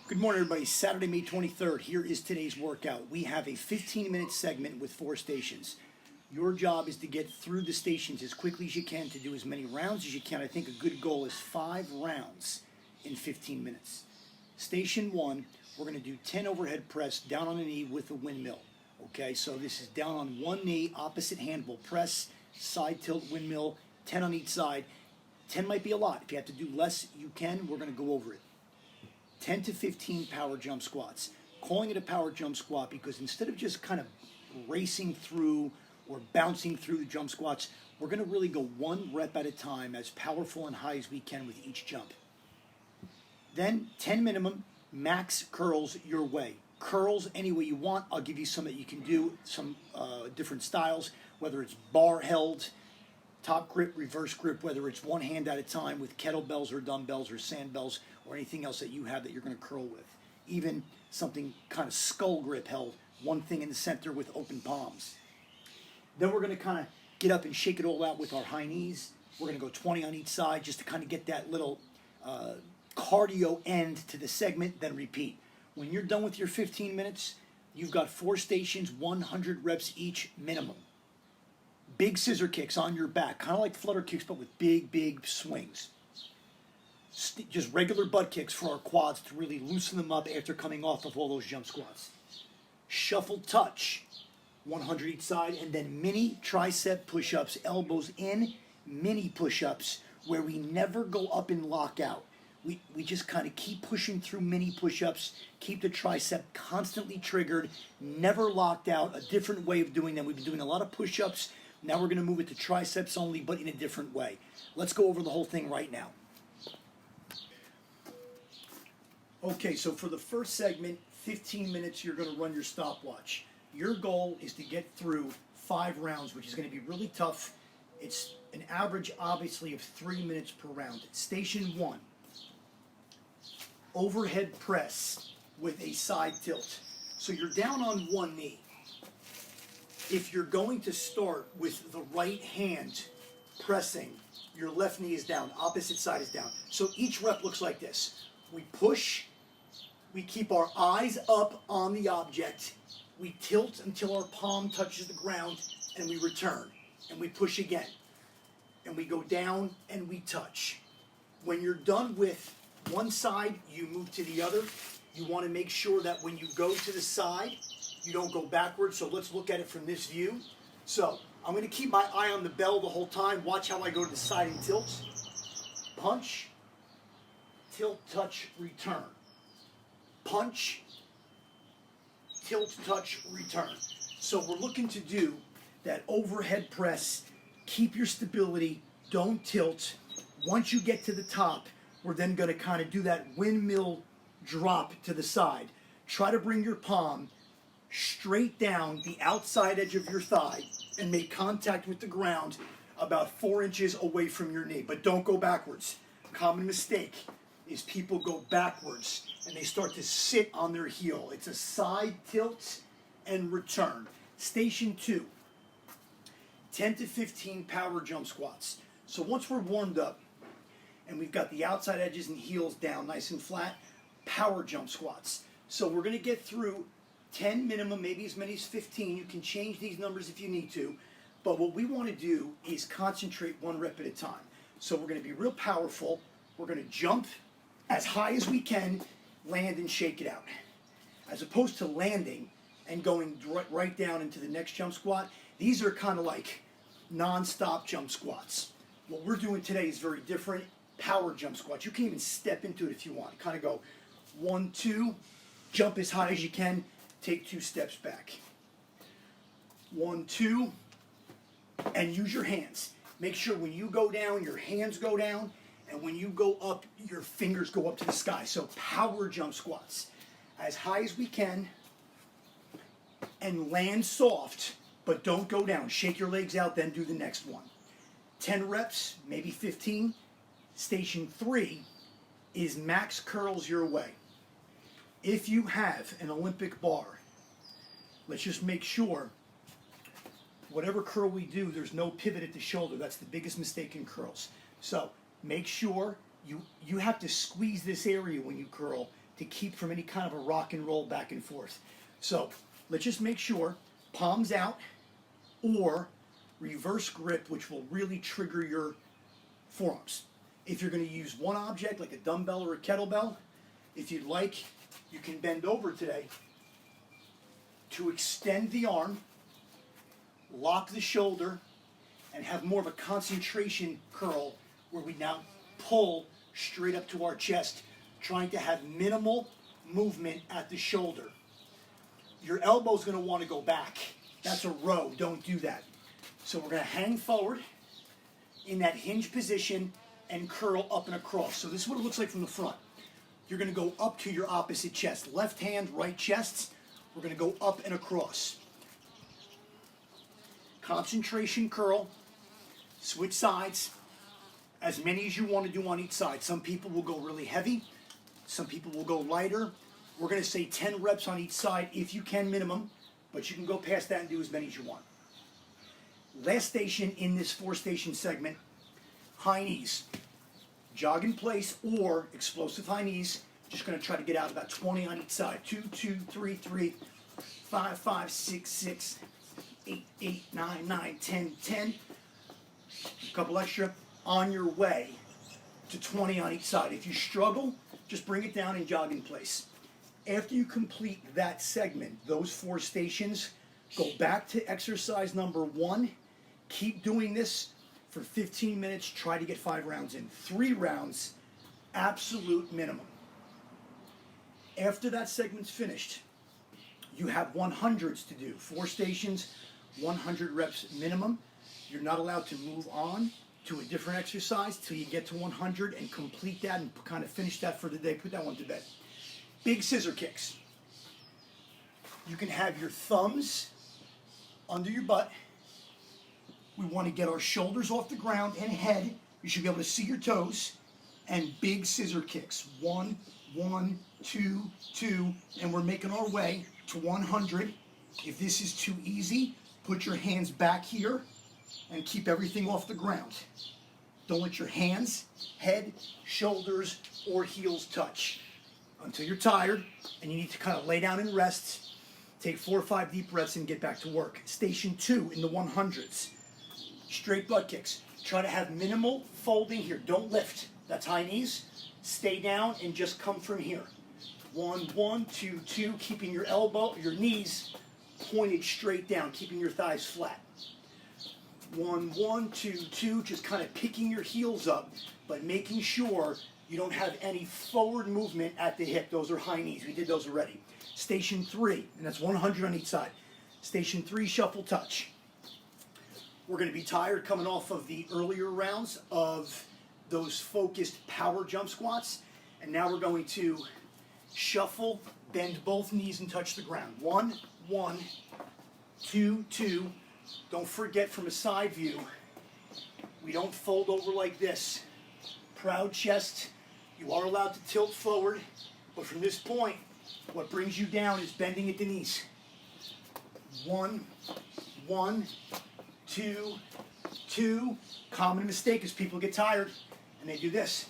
Good morning, everybody. Saturday, May 23rd. Here is today's workout. We have a 15-minute segment with 4 stations. Your job is to get through the stations as quickly as you can to do as many rounds as you can. I think a good goal is 5 rounds in 15 minutes. Station 1, we're going to do 10 overhead press down on a knee with a windmill. Okay, so this is down on one knee, opposite hand will press, side tilt windmill, 10 on each side. 10 might be a lot. If you have to do less, you can. We're going to go over it. 10 to 15 power jump squats. Calling it a power jump squat because instead of just kind of racing through or bouncing through the jump squats, we're going to really go 1 rep at a time, as powerful and high as we can with each jump. Then 10 minimum, max curls your way. Curls any way you want. I'll give you some that you can do, some different styles, whether it's bar held, top grip, reverse grip, whether it's one hand at a time with kettlebells or dumbbells or sandbells or anything else that you have that you're going to curl with. Even something kind of skull grip held, one thing in the center with open palms. Then we're going to kind of get up and shake it all out with our high knees. We're going to go 20 on each side just to kind of get that little cardio end to the segment, then repeat. When you're done with your 15 minutes, you've got 4 stations, 100 reps each minimum. Big scissor kicks on your back, kind of like flutter kicks, but with big, big swings. Just regular butt kicks for our quads to really loosen them up after coming off of all those jump squats. Shuffle touch, 100 each side, and then mini tricep push-ups, elbows in, mini push-ups, where we never go up and lock out. We just kind of keep pushing through mini push-ups, keep the tricep constantly triggered, never locked out, a different way of doing them. We've been doing a lot of push-ups. Now we're going to move it to triceps only, but in a different way. Let's go over the whole thing right now. Okay, so for the first segment, 15 minutes, you're going to run your stopwatch. Your goal is to get through 5 rounds, which is going to be really tough. It's an average, obviously, of 3 minutes per round. Station 1, overhead press with a side tilt. So you're down on one knee. If you're going to start with the right hand pressing, your left knee is down, opposite side is down. So each rep looks like this. We push, we keep our eyes up on the object, we tilt until our palm touches the ground, and we return. And we push again. And we go down and we touch. When you're done with one side, you move to the other. You want to make sure that when you go to the side, you don't go backwards. So let's look at it from this view. So I'm going to keep my eye on the bell the whole time. Watch how I go to the side and tilt. Punch, tilt, touch, return. Punch, tilt, touch, return. So we're looking to do that overhead press. Keep your stability. Don't tilt. Once you get to the top, we're then going to kind of do that windmill drop to the side. Try to bring your palm straight down the outside edge of your thigh and make contact with the ground about 4 inches away from your knee. But don't go backwards. Common mistake is people go backwards and they start to sit on their heel. It's a side tilt and return. Station 2, 10 to 15 power jump squats. So once we're warmed up and we've got the outside edges and heels down nice and flat, power jump squats. So we're going to get through 10 minimum, maybe as many as 15. You can change these numbers if you need to. But what we want to do is concentrate 1 rep at a time. So we're going to be real powerful. We're going to jump as high as we can, land and shake it out. As opposed to landing and going right down into the next jump squat, these are kind of like non-stop jump squats. What we're doing today is very different. Power jump squats. You can even step into it if you want. Kind of go 1, 2, jump as high as you can, take 2 steps back. 1, 2, and use your hands. Make sure when you go down, your hands go down, and when you go up, your fingers go up to the sky. So power jump squats. As high as we can, and land soft, but don't go down. Shake your legs out, then do the next one. 10 reps, maybe 15. Station 3 is max curls your way. If you have an Olympic bar, let's just make sure whatever curl we do, there's no pivot at the shoulder. That's the biggest mistake in curls. So make sure you have to squeeze this area when you curl to keep from any kind of a rock and roll back and forth. So let's just make sure, palms out or reverse grip, which will really trigger your forearms. If you're going to use one object like a dumbbell or a kettlebell, if you'd like, you can bend over today to extend the arm, lock the shoulder, and have more of a concentration curl where we now pull straight up to our chest, trying to have minimal movement at the shoulder. Your elbow's going to want to go back. That's a row. Don't do that. So we're going to hang forward in that hinge position and curl up and across. So this is what it looks like from the front. You're going to go up to your opposite chest. Left hand, right chest. We're going to go up and across. Concentration curl. Switch sides. As many as you want to do on each side. Some people will go really heavy. Some people will go lighter. We're going to say 10 reps on each side if you can, minimum. But you can go past that and do as many as you want. Last station in this 4-station segment, high knees. Jog in place or explosive high knees. Just going to try to get out about 20 on each side. 2, 2, 3, 3, 5, 5, 6, 6, 8, 8, 9, 9, 10, 10. A couple extra on your way to 20 on each side. If you struggle, just bring it down and jog in place. After you complete that segment, those 4 stations, go back to exercise number 1. Keep doing this for 15 minutes. Try to get 5 rounds in. 3 rounds, absolute minimum. After that segment's finished, you have 100s to do. 4 stations, 100 reps minimum. You're not allowed to move on to a different exercise till you get to 100 and complete that and kind of finish that for the day. Put that one to bed. Big scissor kicks. You can have your thumbs under your butt. We want to get our shoulders off the ground and head. You should be able to see your toes. And big scissor kicks. 1, 1, 2, 2. And we're making our way to 100. If this is too easy, put your hands back here and keep everything off the ground. Don't let your hands, head, shoulders, or heels touch until you're tired and you need to kind of lay down and rest. Take 4 or 5 deep breaths and get back to work. Station 2 in the 100s. Straight butt kicks. Try to have minimal folding here. Don't lift. That's high knees. Stay down and just come from here. 1, 1, 2, 2. Keeping your elbow, your knees pointed straight down. Keeping your thighs flat. 1, 1, 2, 2. Just kind of picking your heels up, but making sure you don't have any forward movement at the hip. Those are high knees. We did those already. Station 3, and that's 100 on each side. Station 3, shuffle touch. We're going to be tired coming off of the earlier rounds of those focused power jump squats. And now we're going to shuffle, bend both knees and touch the ground. 1, 1, 2, 2. Don't forget from a side view, we don't fold over like this. Proud chest. You are allowed to tilt forward, but from this point, what brings you down is bending at the knees. 1, 1, 2, 2. Common mistake is people get tired and they do this.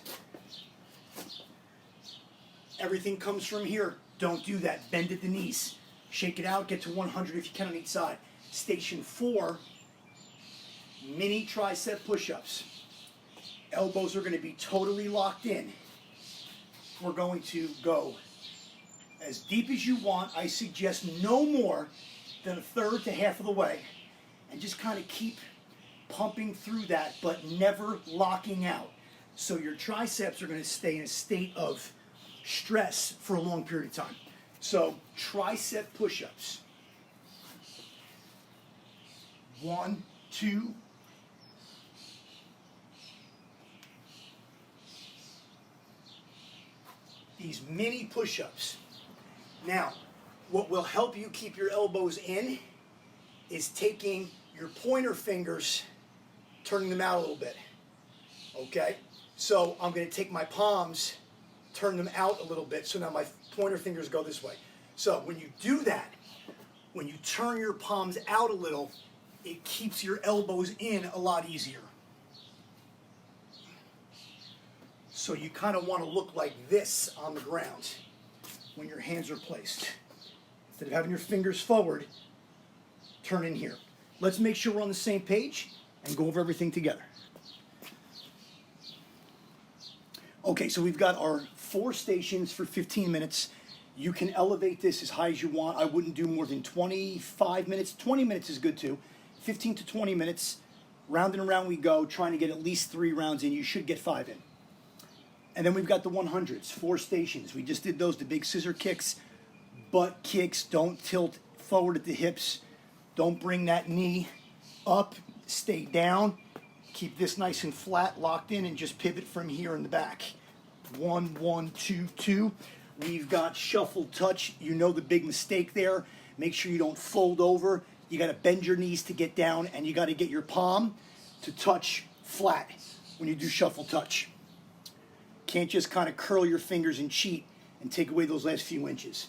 Everything comes from here. Don't do that. Bend at the knees. Shake it out. Get to 100 if you can on each side. Station 4, mini tricep push-ups. Elbows are going to be totally locked in. We're going to go as deep as you want. I suggest no more than a third to half of the way. And just kind of keep pumping through that, but never locking out. So your triceps are going to stay in a state of stress for a long period of time. So tricep push-ups. 1, 2. These mini push-ups. Now, what will help you keep your elbows in is taking your pointer fingers, turning them out a little bit. Okay? So I'm going to take my palms, turn them out a little bit, so now my pointer fingers go this way. So when you do that, when you turn your palms out a little, it keeps your elbows in a lot easier. So you kind of want to look like this on the ground. when your hands are placed. Instead of having your fingers forward, turn in here. Let's make sure we're on the same page and go over everything together. Okay, so we've got our 4 stations for 15 minutes. You can elevate this as high as you want. I wouldn't do more than 25 minutes. 20 minutes is good too. 15 to 20 minutes. Round and around we go, trying to get at least 3 rounds in. You should get 5 in. And then we've got the 100s, 4 stations. We just did those, the big scissor kicks, butt kicks. Don't tilt forward at the hips. Don't bring that knee up. Stay down. Keep this nice and flat, locked in, and just pivot from here in the back. 1, 1, 2, 2. We've got shuffle touch. You know the big mistake there. Make sure you don't fold over. You got to bend your knees to get down, and you got to get your palm to touch flat when you do shuffle touch. Can't just kind of curl your fingers and cheat and take away those last few inches.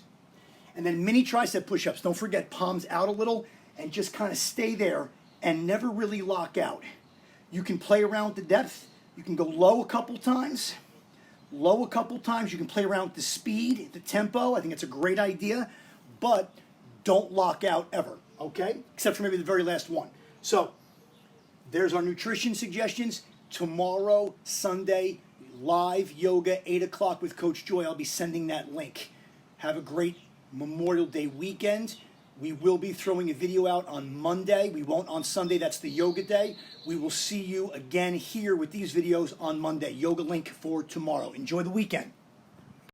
And then mini tricep push-ups. Don't forget, palms out a little and just kind of stay there and never really lock out. You can play around with the depth. You can go low a couple times. Low a couple times. You can play around with the speed, the tempo. I think it's a great idea. But don't lock out ever, okay? Except for maybe the very last one. So there's our nutrition suggestions. Tomorrow, Sunday, live yoga, 8 o'clock with Coach Joy. I'll be sending that link. Have a great Memorial Day weekend. We will be throwing a video out on Monday. We won't on Sunday. That's the yoga day. We will see you again here with these videos on Monday. Yoga link for tomorrow. Enjoy the weekend.